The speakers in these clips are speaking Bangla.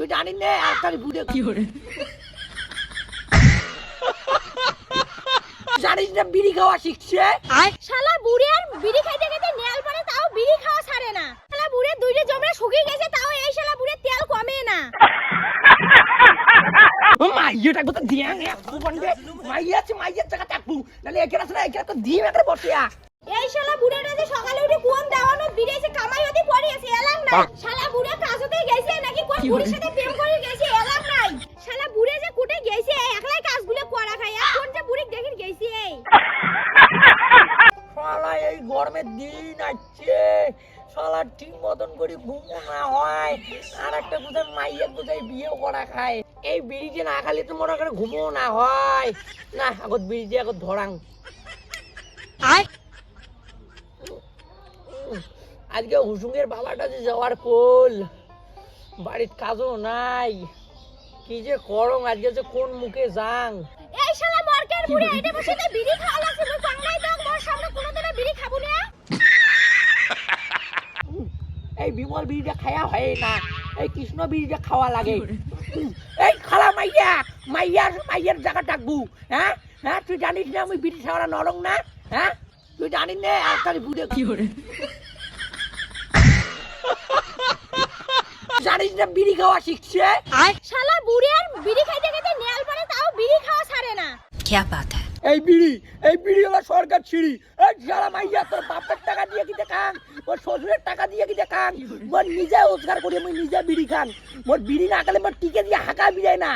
তুই জানিস না আজকাল বুড়ে কি করে জানিস না বিড়ি খাওয়া শিখছে শালা বুড়ি আর বিড়ি খাইতে খাইতে নেল পরে তাও বিড়ি খাওয়া ছাড়ে না। শালা বুড়ে দুইটা জমরা শুকিয়ে গেছে তাও এই শালা বুড়ে তেল কমে না। মাইয়াটা কত দিয়া বন্ধে মাইয়ার জায়গা থাকবো নালে এখানে আছে না এখানে তো দিয়ে মেরে বসিয়া এই শালা বুড়াটা যে সকালে উঠে কোন দেওয়ানো বিড়েছে কামাই হতে পড়িয়েছে এলাম না। শালা বুড়া কাজতে গেছে নাকি কোন বুড়ির সাথে প্রেম করে গেছে এলাম নাই। শালা বুড়ে যে কুটে গেছে একলাই কাজগুলো করা খায় আর কোন যে বুড়ি দেখিন গেছে এই শালা এই গরমের দিন আছে শালা ঠিক মতন করে ঘুমো না হয় আর একটা কোথায় মাইয়া কোথায় বিয়ে করা খায় এই বিড়িতে না খালি তো মনে করে ঘুমো না হয় না আগত বিড়িতে আগত ধরাং আজকে হুসুঙ্গের বাবাটা যে যাওয়ার কোল বাড়ির কাজও নাই কি যে করং আজকে যে কোন মুখে যাং এই শালা মরকের বুড়ি এটা বসে তো বিড়ি খাওয়া লাগছে মুই পাংলাই দাও মোর সামনে কোনোদিন বিড়ি খাবো না। এই বিমল বিড়িটা খাওয়া হয় না এই কৃষ্ণ বিড়িটা খাওয়া লাগে এই খালা মাইয়ার জায়গা ডাকবু হ্যাঁ হ্যাঁ তুই জানিস না আমি বিড়ি খাওয়া নরম না হ্যাঁ তুই জানিস না আজকাল বুড়ে কি করে জানিস না বিড়ি খাওয়া শিখছে শালা বুড়ি আর বিড়ি খাইতে খাইতে নেল পরে তাও বিড়ি খাওয়া ছাড়ে না। क्या बात है এই বিড়ি হলো সরকার ছিড়ি এই যারা মাইয়া তোর বাপের টাকা দিয়ে কি দেখান ওর শ্বশুরের টাকা দিয়ে কি দেখান মোর নিজে রোজগার করি আমি নিজে বিড়ি খান মোর বিড়ি না খেলে মোর টিকে দিয়ে হাঁকা বিড়ায় না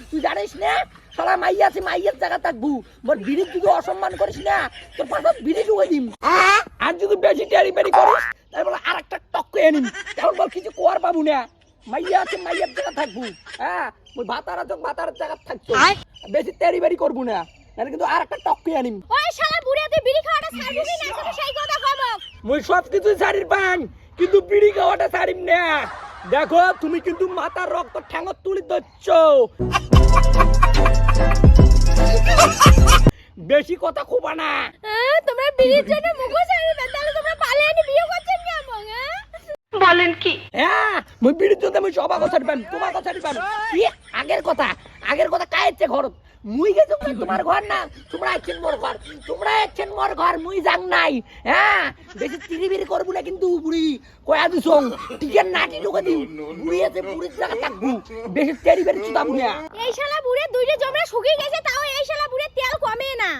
তুই জানিস না শালা মাইয়া আছে মাইয়ের জায়গা থাকবু মোর বিড়ির দিকে অসম্মান করিস না তোর পাশে বিড়ি ঢুকে দিম আর যদি বেশি টেরি বেরি করিস তাহলে বলে আর একটা টক করে নিম তখন বল কিছু কোয়ার পাবো না মাইয়া আছে মাইয়ের জায়গা থাকবো হ্যাঁ ওই ভাতার জায়গা থাকতো বেশি তেরি বেরি করবো না নাহলে কিন্তু আর একটা টক করে নিম ওই শালা বুড়ি তুই বিড়ি খাওয়াটা ছাড়বি কি না তোকে সেই কথা কইবো মই সব কিছু ছাড়ির পান কিন্তু বিড়ি খাওয়াটা ছাড়িম না দেখো তুমি কিন্তু মাথার রক্ত ঠ্যাঙত তুলি দচ্ছ বেশি কথা খুবা না তোমরা বিড়ির জন্য মুখো ছাড়বে তাহলে তোমরা পালিয়ে আনি বিয়ে করছেন কেমন বলেন কি হ্যাঁ মই বিড়ির জন্য আমি সবার কথা ছাড়বাম তোমার কথা ছাড়বাম কি আগের কথা কায়েছে ঘর মুই গেছো তোমার ঘর না তোমরা আছেন মোর ঘর মুই যাং নাই হ্যাঁ বেশি তিরিবিরি করবো না কিন্তু বুড়ি কয়া দিছং টিকের নাটি ঢুকে দিও বুড়ি আছে বুড়ির জায়গা থাকবো বেশি তেরিবেরি চুদাবো না এই শালা বুড়ি দুইটা জমরা শুকিয়ে গেছে তাও এই শালা বুড়ি তেল কমে না।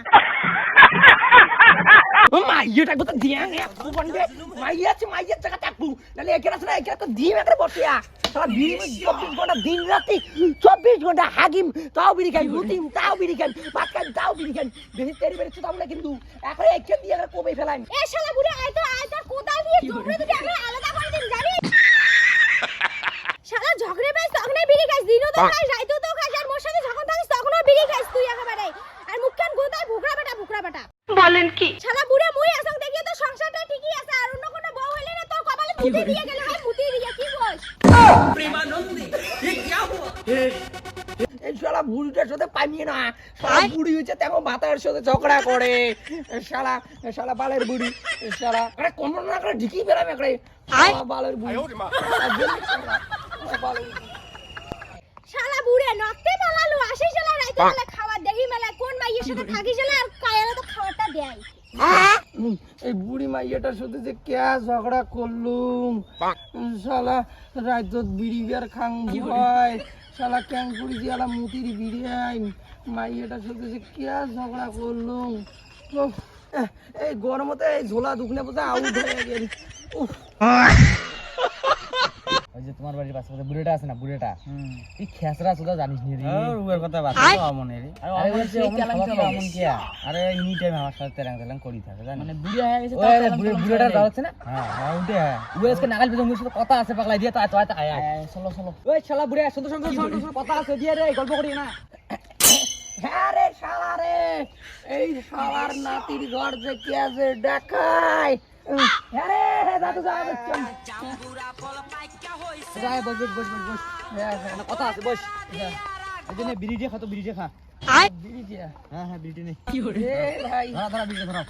মাইয়াটা কত দিয়া বন্ধে মাইয়ার জায়গা থাকবো নাহলে এখানে আছে না এখানে তো দিয়ে মেরে বসিয়া সারা বিড়ি 24 ঘন্টা দিন রাতে 24 ঘন্টা হাগিম তাও বিড়ি খাই রুটিম তাও বিড়ি খাই ভাত খাই তাও বিড়ি খাই বেশি তেরিবেরি চুদাবো না কিন্তু এখন এখান দিয়ে কবে ফেলাম এই শালা বুড়ি আয় তো কোদাল দিয়ে জমরা দুটো আমরা আলাদা করে দিন জানি শালা ঝগড়ে পাইছ তখনই বিড়ি খাইছ দিনও তো খাইছ রাইতো তো খাইছ আর মোর সাথে যখন থাকিস তখনও বিড়ি খাইছ তুই একেবারে আর মুখখান গোদায় ভুকরা বাটা বলেন কি শালা বুড়ে মুই আসং দেখি তো সংসারটা ঠিকই আছে আর অন্য কোনো বউ হইলে না তোর কপালে মুতি দিয়ে গেল ভাই মুতি দিয়ে কি বস প্রেমানন্দী এ কি হুয়া এই শালা বুড়িটার সাথে পাইনি না শালা বুড়ি হইছে তেমন মাথার সাথে ঝগড়া করে শালা বালের বুড়ি শালা আরে কোন না করে ঢিকি বেরাবে করে বালের বুড়ি শালা বুড়ে নতে পালালো আসি শালা রাইতে বেলা খাওয়া দেখি মেলা কোন মাইয়ের সাথে থাকি শালা আর কায়লা তো খাওয়াটা দেয় এই বুড়ি মাইয়াটার সাথে যে কে ঝগড়া করলুম শালা রাইতত বিড়ি বের খাং ভয় শালা ক্যাং পুরি দিয়ালা মুতির বিড়ি আইন মাইয়াটার সাথে যে কে ঝগড়া করলুম এই গরমতে এই ঝোলা দুখনে বোঝা আউট হয়ে গেল ওই যে তোমার বাড়ির পাশে বুড়েটা আছে না বুড়েটা এই খেসরা সুদা জানিস নি রে ওর কথা বাদ আমনে রে আরে ওই যে আমন কিয়া আরে এনি টাইম আমার সাথে তেরাং করি থাকে জানি মানে বুড়ি হয়ে গেছে ওই বুড়েটা দাঁড়াচ্ছে না হ্যাঁ ওটা ওই আজকে নাগাল বিজঙ্গের সাথে কথা আছে পাগলাই দিয়ে তো আয় চলো ওই শালা বুড়ে সুন্দর কথা আছে দিয়ে রে গল্প করি না হ্যাঁ রে শালা রে এই শালার নাতির ঘর যে কে আছে দেখাই হ্যাঁ রে দাদু যাবে যাই বস কথা আছে বস এই জন্য বিড়ি দিয়ে খা তো বিড়ি দিয়ে খা বিড়ি দিয়া হ্যাঁ বিড়ি নেই কি করে ভাই ধরা বিড়ি ধরা